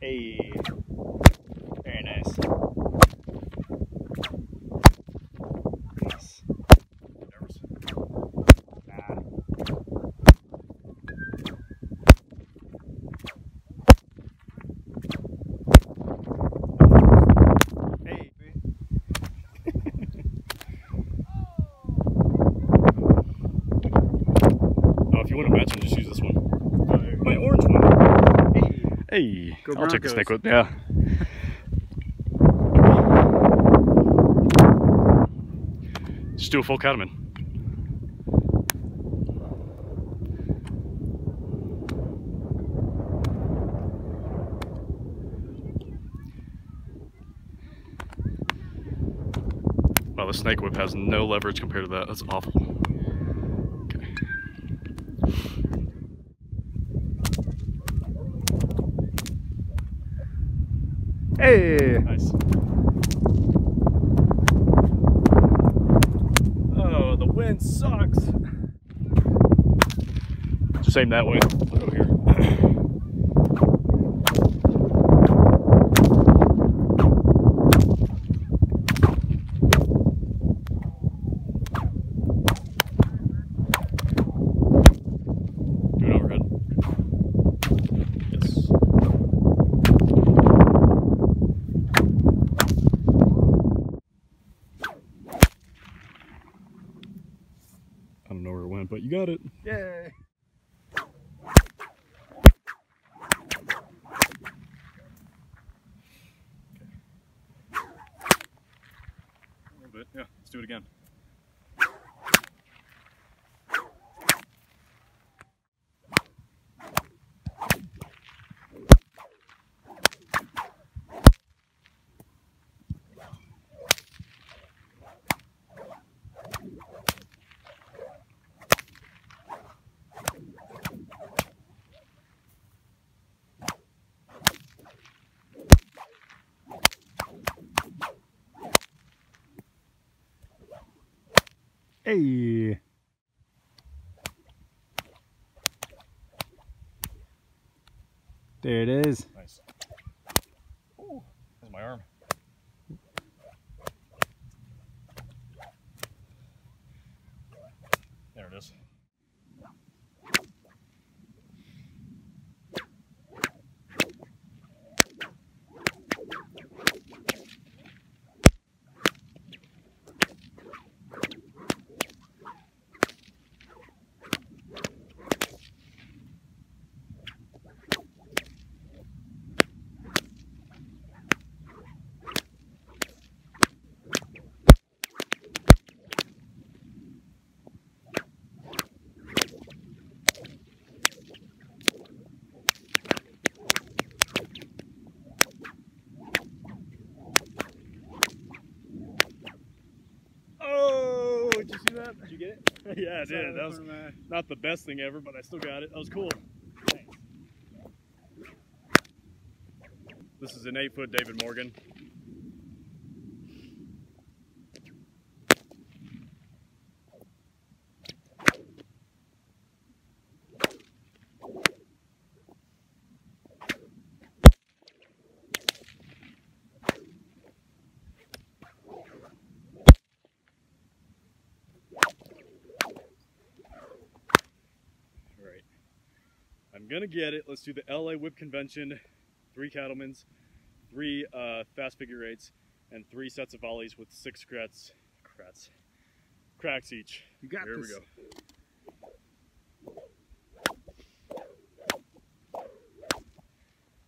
Hey, very nice. Nice. Nervous. Nah. Hey. Oh, if you want to match it, just use this one. My orange one. Hey, I'll take the snake whip. Yeah. Just do a full cattleman. Wow, the snake whip has no leverage compared to that. That's awful. Okay. Hey! Nice. Oh, the wind sucks. Just aim that way. I'll go here. Do it overhead. Yes. I don't know where it went, but you got it. Yay! A little bit, yeah. Let's do it again. Hey! There it is. Nice. Ooh, there's my arm. There it is. Did you see that? Did you get it? Yeah, I did. That was not the best thing ever, but I still got it. That was cool. Thanks. This is an 8-foot David Morgan. I'm gonna get it. Let's do the LA whip convention, 3 cattlemans, 3 fast figure eights, and 3 sets of volleys with 6 cracks each. You got Here this. we go. A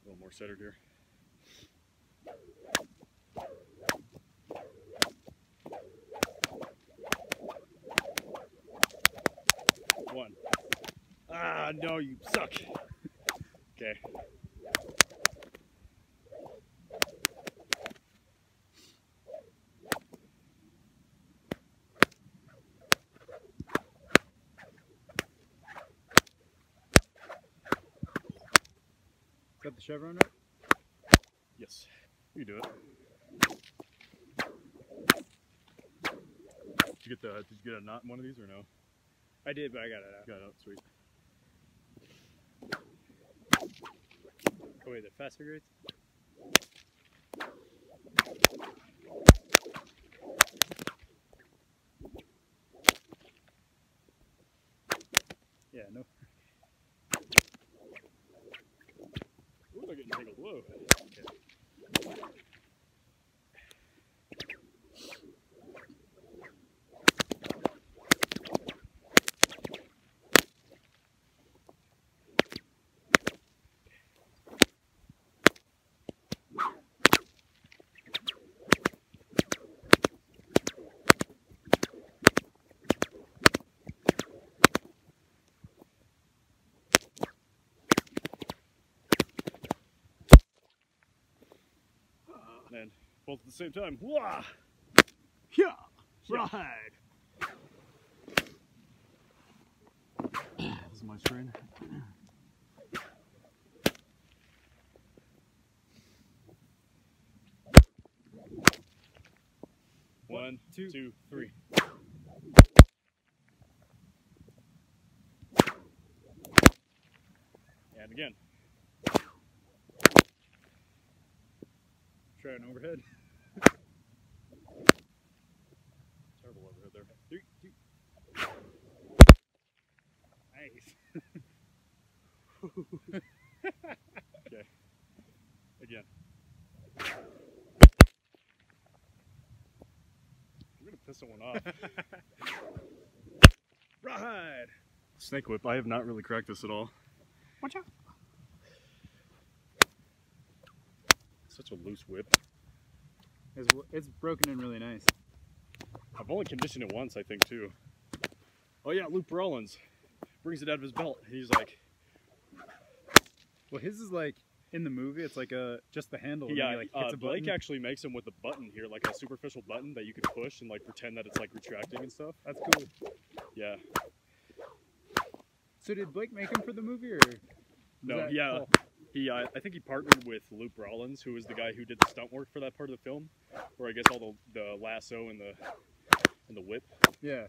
little more centered here. One. Ah, no, you suck. Okay. Got the chevron up? Yes, you do it. Did you get a knot in one of these or no? I did, but I got it out. Got it out, sweet. Oh wait, the fast figure eights? Yeah, no. Ooh, they're getting tangled. Whoa. Okay. And both at the same time. Wah! Yeah! Rawhide! This is my strain. One, two, three. And again. Try an overhead. Terrible overhead there. 3, 2. Nice. Okay. Again. I'm gonna piss someone off. Rawhide! Snake whip. I have not really cracked this at all. Watch out! Such a loose whip. It's broken in really nice. I've only conditioned it once, I think, too. Oh yeah, Luke Rollins brings it out of his belt. He's like, well, his is like in the movie. It's like just the handle. yeah. And he, like, hits a Blake button. actually makes him with a button here, like a superficial button that you can push and like pretend that it's like retracting and stuff. That's cool. Yeah. So did Blake make him for the movie, or? No. Yeah. Oh. He, I think he partnered with Luke Rollins, who was the guy who did the stunt work for that part of the film, or I guess all the lasso and the whip. Yeah.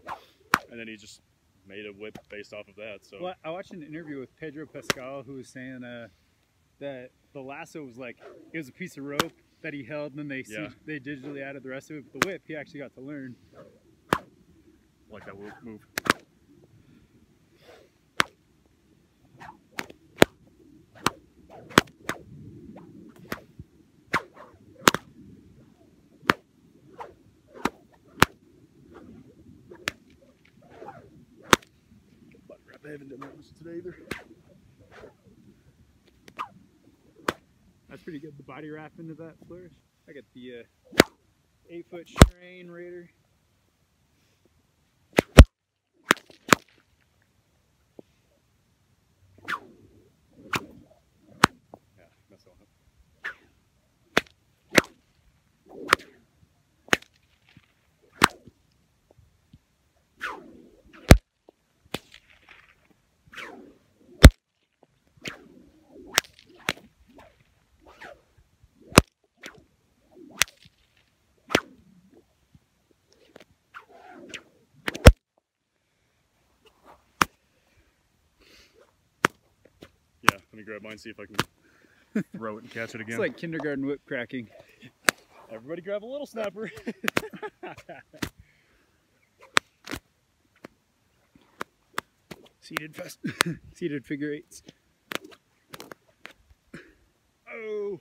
And then he just made a whip based off of that. So. Well, I watched an interview with Pedro Pascal, who was saying that the lasso was like, it was a piece of rope that he held, and then they digitally added the rest of it. But the whip, he actually got to learn. Like that move. I haven't done that much today either. That's pretty good. The body wrap into that flourish. I got the 8-foot strain Raider. Yeah, that's all. Yeah, let me grab mine, see if I can throw it and catch it again. It's like kindergarten whip cracking. Everybody grab a little snapper. Seated figure eights. Oh.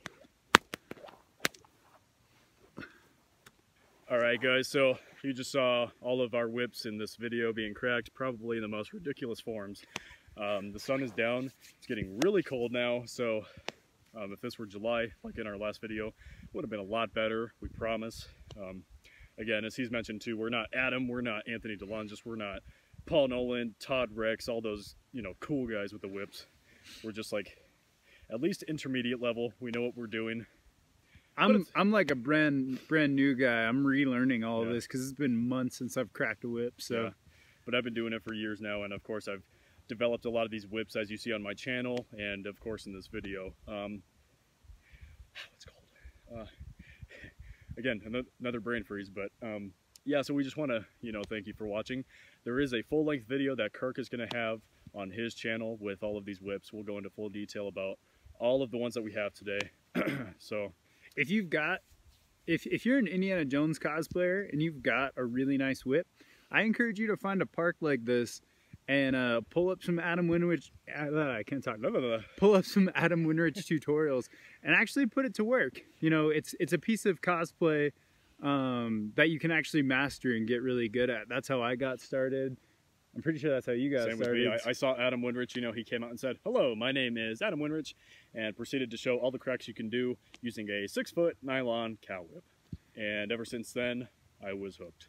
Alright guys, so you just saw all of our whips in this video being cracked, probably in the most ridiculous forms. The sun is down, it's getting really cold now, so if this were July, like in our last video, it would have been a lot better, we promise. Again, as he's mentioned too, we're not Adam, we're not Anthony DeLongis, we're not Paul Nolan, Todd Rex, all those, you know, cool guys with the whips. We're just like, at least intermediate level, we know what we're doing. I'm like a brand new guy. I'm relearning all of Yeah. this because it's been months since I've cracked a whip. So, Yeah. But I've been doing it for years now, and of course I've developed a lot of these whips as you see on my channel, and of course in this video. It's cold. Again, another brain freeze, but yeah, so we just want to, thank you for watching. There is a full-length video that Kirk is going to have on his channel with all of these whips. We'll go into full detail about all of the ones that we have today. So if you're an Indiana Jones cosplayer and you've got a really nice whip, I encourage you to find a park like this and pull up some Adam Winrich. I can't talk. Pull up some Adam Winrich tutorials and actually put it to work. It's a piece of cosplay that you can actually master and get really good at. That's how I got started. I'm pretty sure that's how you got started. Same with me. I saw Adam Winrich, he came out and said, "Hello, my name is Adam Winrich," and proceeded to show all the cracks you can do using a 6-foot nylon cow whip. And ever since then, I was hooked.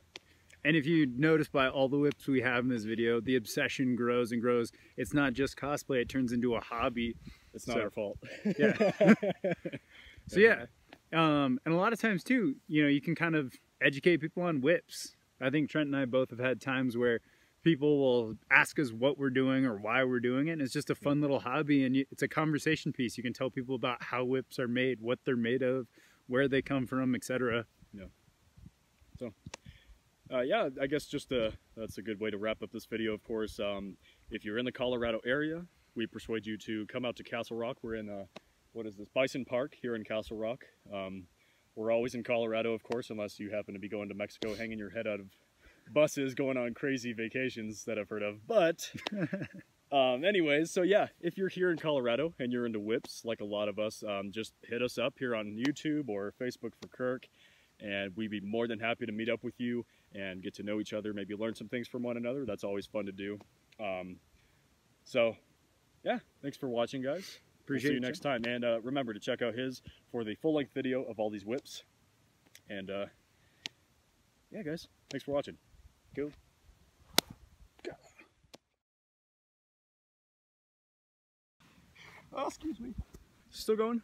And if you notice by all the whips we have in this video, the obsession grows and grows. It's not just cosplay, it turns into a hobby. It's not our fault. Yeah. So yeah, and a lot of times too, you can kind of educate people on whips. I think Trent and I both have had times where people will ask us what we're doing or why we're doing it, and it's just a fun little hobby, and it's a conversation piece. You can tell people about how whips are made, what they're made of, where they come from, etc. Yeah. So, yeah, I guess that's a good way to wrap up this video, of course. If you're in the Colorado area, we persuade you to come out to Castle Rock. We're in, what is this, Bison Park here in Castle Rock. We're always in Colorado, of course, unless you happen to be going to Mexico, hanging your head out of buses, going on crazy vacations that I've heard of. But anyways, so yeah, if you're here in Colorado and you're into whips like a lot of us, just hit us up here on YouTube or Facebook for Kirk, and we'd be more than happy to meet up with you and get to know each other, maybe learn some things from one another. That's always fun to do. So yeah, thanks for watching, guys. Appreciate we'll see you next time, and remember to check out his for the full-length video of all these whips. And yeah, guys, thanks for watching. Go. Oh, excuse me. Still going?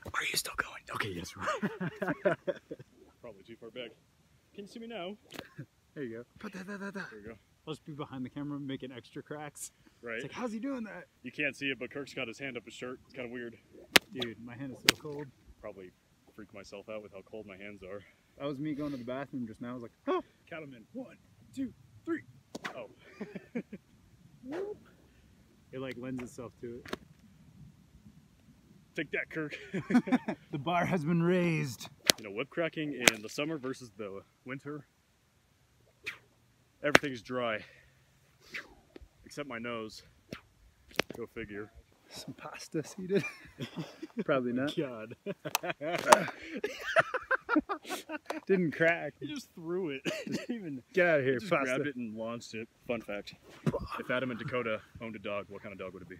Are you still going? Okay, yes. Probably too far back. Can you see me now? There you go. There you go. I'll just be behind the camera making extra cracks. Right. It's like, how's he doing that? You can't see it, but Kirk's got his hand up his shirt. It's kind of weird. Dude, my hand is so cold. Probably freak myself out with how cold my hands are. That was me going to the bathroom just now. I was like, oh, Cattleman, 1, 2, 3. Oh. It like lends itself to it. Take that, Kirk. The bar has been raised. Whip cracking in the summer versus the winter. Everything's dry. Except my nose. Go figure. Some pasta seeded? Probably not. God. Didn't crack. He just threw it. Didn't even get out of here. Just pasta. Grabbed it and launched it. Fun fact. If Adam and Dakota owned a dog, what kind of dog would it be?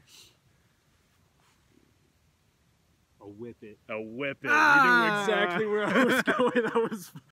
A whippet. A whippet. You knew exactly where I was going. That was